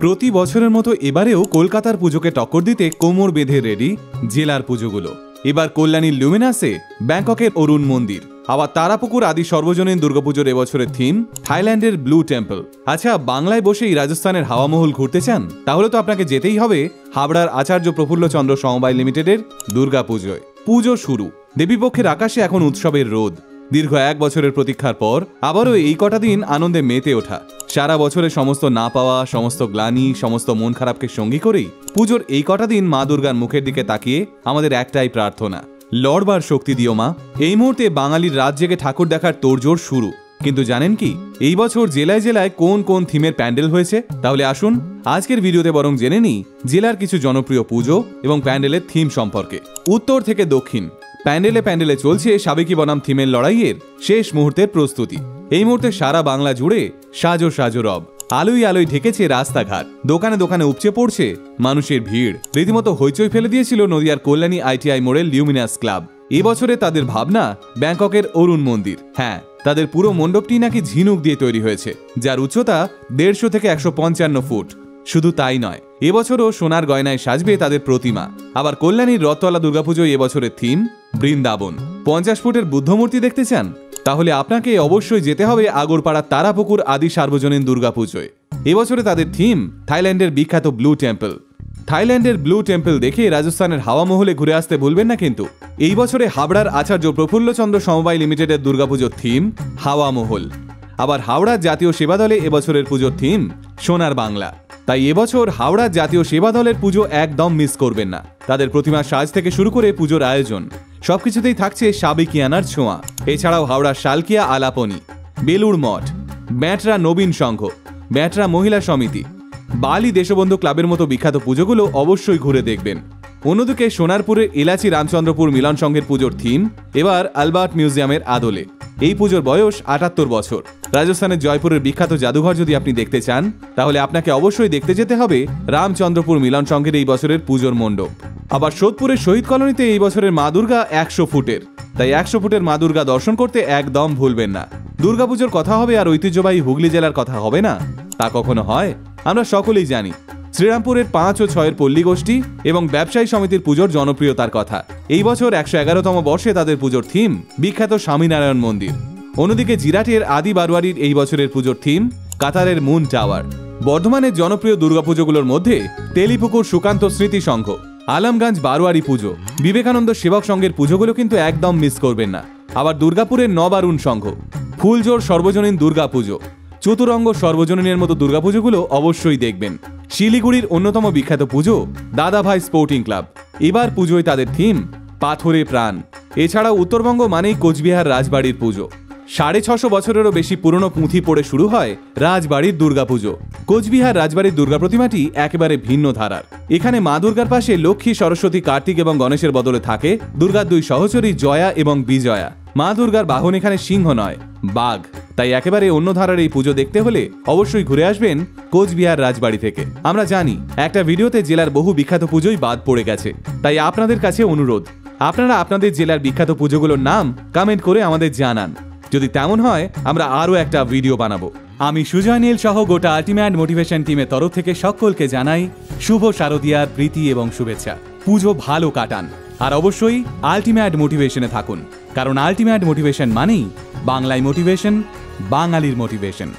প্রতি বছরের মতো এবারেও কলকাতার পুজোকে টক্কর দিতে কোমর বেঁধে রেডি জেলার পুজোগুলো। এবার কল্যাণীর লুমিনাসে ব্যাংককের অরুণ মন্দির, আবার তারাপুকুর আদি সর্বজনীন দুর্গাপুজোর এবছরের থিম থাইল্যান্ডের ব্লু টেম্পল। আচ্ছা, বাংলায় বসেই রাজস্থানের হাওয়ামহল ঘুরতে চান? তাহলে তো আপনাকে যেতেই হবে হাবড়ার আচার্য প্রফুল্লচন্দ্র সমবায় লিমিটেডের দুর্গাপুজোয়। পুজো শুরু, দেবীপক্ষের আকাশে এখন উৎসবের রোদ। দীর্ঘ 1 বছরের প্রতীক্ষার পর আবারও এই কটা দিন আনন্দে মেতে ওঠা। সারা বছরে সমস্ত না পাওয়া, সমস্ত গ্লানি, সমস্ত মন খারাপকে সঙ্গী করেই পুজোর এই কটা দিন মা দুর্গার মুখের দিকে তাকিয়ে আমাদের একটাই প্রার্থনা, লড়বার শক্তি দিও মা। এই মুহূর্তে বাঙালির রাত জেগে ঠাকুর দেখার তোড়জোড় শুরু। কিন্তু জানেন কি, এই বছর জেলায় জেলায় কোন কোন থিমের প্যান্ডেল হয়েছে? তাহলে আসুন আজকের ভিডিওতে বরং জেনে নিই জেলার কিছু জনপ্রিয় পুজো এবং প্যান্ডেলের থিম সম্পর্কে। উত্তর থেকে দক্ষিণ প্যান্ডেলে প্যান্ডেলে চলছে সাবেকি বনাম থিমের লড়াইয়ের শেষ মুহূর্তের প্রস্তুতি। এই মুহূর্তে সারা বাংলা জুড়ে সাজো সাজো রব। আলোয় আলোয় ঢেকেছে রাস্তাঘাট, দোকানে দোকানে উপচে পড়ছে মানুষের ভিড়। রীতিমতো হইচই ফেলে দিয়েছিল নদিয়ার কল্যাণী ITI মোড়ের লিউমিনাস ক্লাব। এবছরে তাদের ভাবনা ব্যাংককের অরুণ মন্দির। হ্যাঁ, তাদের পুরো মণ্ডপটি নাকি ঝিনুক দিয়ে তৈরি হয়েছে, যার উচ্চতা 150 থেকে 155 ফুট। শুধু তাই নয়, এবছরও সোনার গয়নায় সাজবে তাদের প্রতিমা। আবার কল্যাণীর রথতলা দুর্গাপুজোয় এবছরের থিম বৃন্দাবন। 50 ফুটের বুদ্ধমূর্তি দেখতে চান? তাহলে আপনাকে অবশ্যই যেতে হবে আগরপাড়ার তারাপুকুর আদি সার্বজনীন দুর্গাপুজোয়। এবছরে তাদের থিম থাইল্যান্ডের বিখ্যাত ব্লু টেম্পল। থাইল্যান্ডের ব্লু টেম্পল দেখে রাজস্থানের হাওয়া মহলে ঘুরে আসতে ভুলবেন না কিন্তু। এই বছরে হাবড়ার আচার্য প্রফুল্লচন্দ্র সমবায় লিমিটেডের দুর্গাপুজোর থিম হাওয়া মহল। আবার হাওড়ার জাতীয় সেবা দলে এবছরের পুজোর থিম সোনার বাংলা। তাই এবছর হাওড়ার জাতীয় সেবা দলের পুজো একদম মিস করবেন না। তাদের প্রতিমার সাজ থেকে শুরু করে পুজোর আয়োজন সবকিছুতেই থাকছে সাবেকিয়ানার ছোঁয়া। এছাড়াও হাওড়ার শালকিয়া আলাপনি, বেলুড় মঠ, ব্যাটরা নবীন সংঘ, ব্যাটরা মহিলা সমিতি, বালি দেশবন্ধু ক্লাবের মতো বিখ্যাত পুজোগুলো অবশ্যই ঘুরে দেখবেন। অন্যদিকে সোনারপুরের এলাচি রামচন্দ্রপুর মিলন সংঘের পুজোর থিম এবার আলবার্ট মিউজিয়ামের আদলে। এই পুজোর বয়স 78 বছর। রাজস্থানের জয়পুরের বিখ্যাত জাদুঘর যদি আপনি দেখতে চান, তাহলে আপনাকে অবশ্যই দেখতে যেতে হবে রামচন্দ্রপুর মিলন সংঘের এই বছরের পুজোর মণ্ডপ। আবার সোদপুরের শহীদ কলোনিতে এই বছরের মা দুর্গা 100 ফুটের। তাই 100 ফুটের মা দুর্গা দর্শন করতে একদম ভুলবেন না। দুর্গাপুজোর কথা হবে আর ঐতিহ্যবাহী হুগলি জেলার কথা হবে না? তা কখনো হয়? আমরা সকলেই জানি শ্রীরামপুরের 5 ও 6 পল্লী গোষ্ঠী এবং ব্যবসায়ী সমিতির পুজোর জনপ্রিয়তার কথা। এই বছর 111তম বর্ষে তাদের পুজোর থিম বিখ্যাত স্বামীনারায়ণ মন্দির। অন্যদিকে জিরাটের আদি বারোয়ারির এই বছরের পুজোর থিম কাতারের মুন টাওয়ার। বর্ধমানের জনপ্রিয় দুর্গাপুজোগুলোর মধ্যে তেলিপুকুর সুকান্ত স্মৃতি সংঘ, আলমগঞ্জ বারোয়ারি পুজো, বিবেকানন্দ সেবক সংঘের পুজোগুলো কিন্তু একদম মিস করবেন না। আবার দুর্গাপুরের নবারুণ সংঘ, ফুলজোর সর্বজনীন দুর্গা পুজো, চতুরঙ্গ সর্বজনীনের মতো দুর্গাপুজোগুলো অবশ্যই দেখবেন। শিলিগুড়ির অন্যতম বিখ্যাত পুজো দাদাভাই স্পোর্টিং ক্লাব। এবার পুজোয় তাদের থিম পাথরে প্রাণ। এছাড়াও উত্তরবঙ্গ মানেই কোচবিহার রাজবাড়ির পুজো। 650 বছরেরও বেশি পুরনো পুঁথি পড়ে শুরু হয় রাজবাড়ির দুর্গাপুজো। কোচবিহার রাজবাড়ির দুর্গা প্রতিমাটি একেবারে ভিন্ন ধারার। এখানে মা দুর্গার পাশে লক্ষ্মী, সরস্বতী, কার্তিক এবং গণেশের বদলে থাকে দুর্গার 2 সহচরী জয়া এবং বিজয়া। মা দুর্গার বাহন এখানে সিংহ নয়, বাঘ। তাই একেবারে অন্য ধারার এই পুজো দেখতে হলে অবশ্যই ঘুরে আসবেন কোচবিহার রাজবাড়ি থেকে। আমরা জানি একটা ভিডিওতে জেলার বহু বিখ্যাত পুজোই বাদ পড়ে গেছে। তাই আপনাদের কাছে অনুরোধ, আপনারা আপনাদের জেলার বিখ্যাত পুজোগুলোর নাম কমেন্ট করে আমাদের জানান। যদি তেমন হয় আমরা আরও একটা ভিডিও বানাবো। আমি সুজয় নীল সহ গোটা আল্টিমেট মোটিভেশন টিমের তরফ থেকে সকলকে জানাই শুভ শারদীয়ার প্রীতি এবং শুভেচ্ছা। পুজো ভালো কাটান আর অবশ্যই আল্টিমেট মোটিভেশনে থাকুন, কারণ আল্টিমেট মোটিভেশন মানেই বাংলায় মোটিভেশন, বাঙালির মোটিভেশন।